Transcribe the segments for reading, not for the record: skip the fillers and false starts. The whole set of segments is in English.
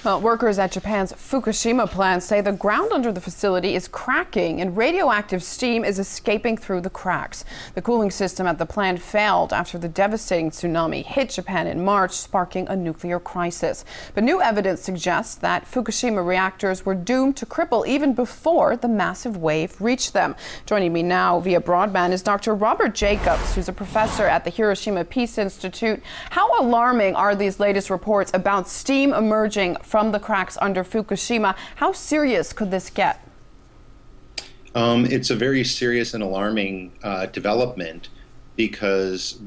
Well, workers at Japan's Fukushima plant say the ground under the facility is cracking and radioactive steam is escaping through the cracks. The cooling system at the plant failed after the devastating tsunami hit Japan in March, sparking a nuclear crisis. But new evidence suggests that Fukushima reactors were doomed to cripple even before the massive wave reached them. Joining me now via broadband is Dr. Robert Jacobs, who's a professor at the Hiroshima Peace Institute. How alarming are these latest reports about steam emerging from the cracks under Fukushima? How serious could this get? It's a very serious and alarming development because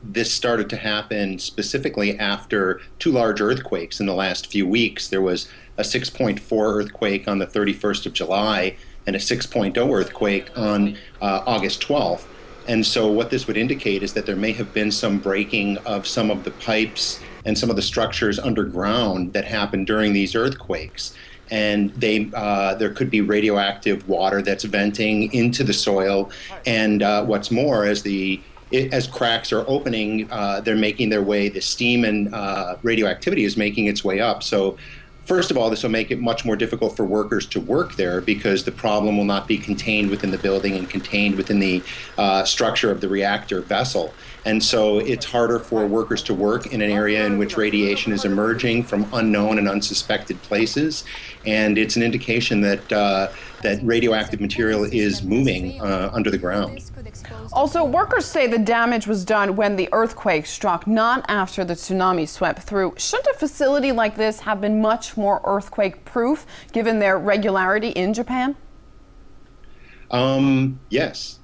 this started to happen specifically after two large earthquakes in the last few weeks. There was a 6.4 earthquake on the 31st of July and a 6.0 earthquake on August 12th. And so what this would indicate is that there may have been some breaking of some of the pipes and some of the structures underground that happened during these earthquakes. And there could be radioactive water that's venting into the soil. And what's more, as cracks are opening, they're making their way, the steam and radioactivity is making its way up. So first of all, this will make it much more difficult for workers to work there because the problem will not be contained within the building and contained within the structure of the reactor vessel. And so it's harder for workers to work in an area in which radiation is emerging from unknown and unsuspected places. And it's an indication that that radioactive material is moving under the ground. Also, workers say the damage was done when the earthquake struck, not after the tsunami swept through. Shouldn't a facility like this have been much more earthquake-proof, given their regularity in Japan? Yes.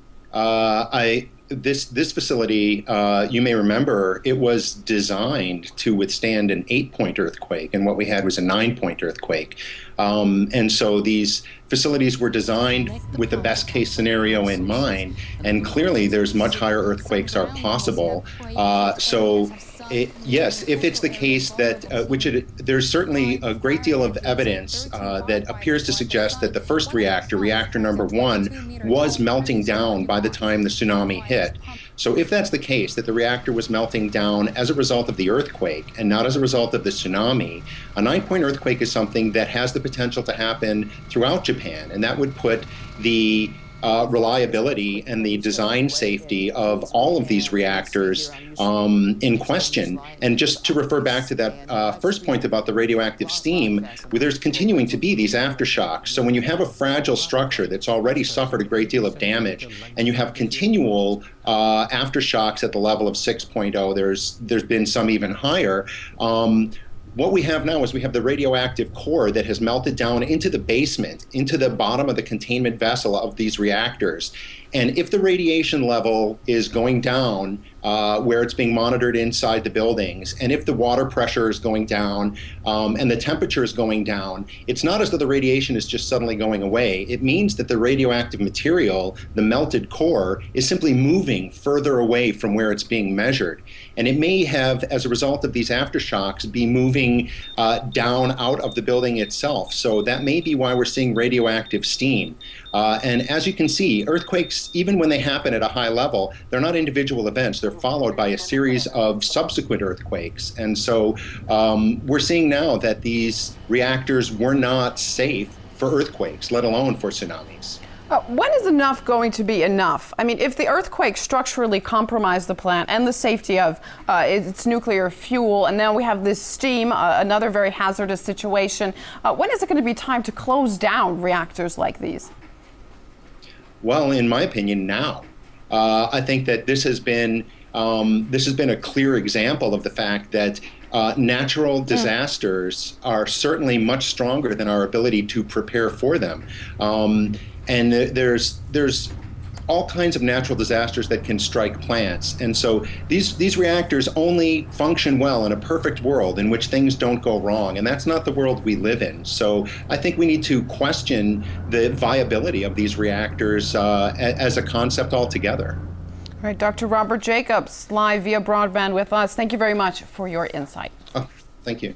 This facility, you may remember, it was designed to withstand an 8-point earthquake, and what we had was a 9-point earthquake. And so these facilities were designed with the best case scenario in mind, and clearly there's much higher earthquakes are possible. Yes, if it's the case that, there's certainly a great deal of evidence that appears to suggest that the first reactor, reactor number 1, was melting down by the time the tsunami hit. So if that's the case, that the reactor was melting down as a result of the earthquake and not as a result of the tsunami, a 9-point earthquake is something that has the potential to happen throughout Japan, and that would put the reliability and the design safety of all of these reactors in question. And just to refer back to that first point about the radioactive steam, there's continuing to be these aftershocks. So when you have a fragile structure that's already suffered a great deal of damage and you have continual aftershocks at the level of 6.0, there's been some even higher. What we have now is we have the radioactive core that has melted down into the basement, into the bottom of the containment vessel of these reactors. And if the radiation level is going down where it's being monitored inside the buildings, and if the water pressure is going down and the temperature is going down, it's not as though the radiation is just suddenly going away. It means that the radioactive material, the melted core, is simply moving further away from where it's being measured. And it may have, as a result of these aftershocks, be moving down out of the building itself. So that may be why we're seeing radioactive steam. And as you can see, earthquakes, even when they happen at a high level, they're not individual events. They're followed by a series of subsequent earthquakes. And so we're seeing now that these reactors were not safe for earthquakes, let alone for tsunamis. When is enough going to be enough? I mean, if the earthquake structurally compromised the plant and the safety of its nuclear fuel, and now we have this steam, another very hazardous situation, when is it going to be time to close down reactors like these? Well, in my opinion, now. I think that this has been a clear example of the fact that natural disasters are certainly much stronger than our ability to prepare for them. And there's all kinds of natural disasters that can strike plants. And so these reactors only function well in a perfect world in which things don't go wrong. And that's not the world we live in. So I think we need to question the viability of these reactors as a concept altogether. All right, Dr. Robert Jacobs, live via broadband with us. Thank you very much for your insight. Oh, thank you.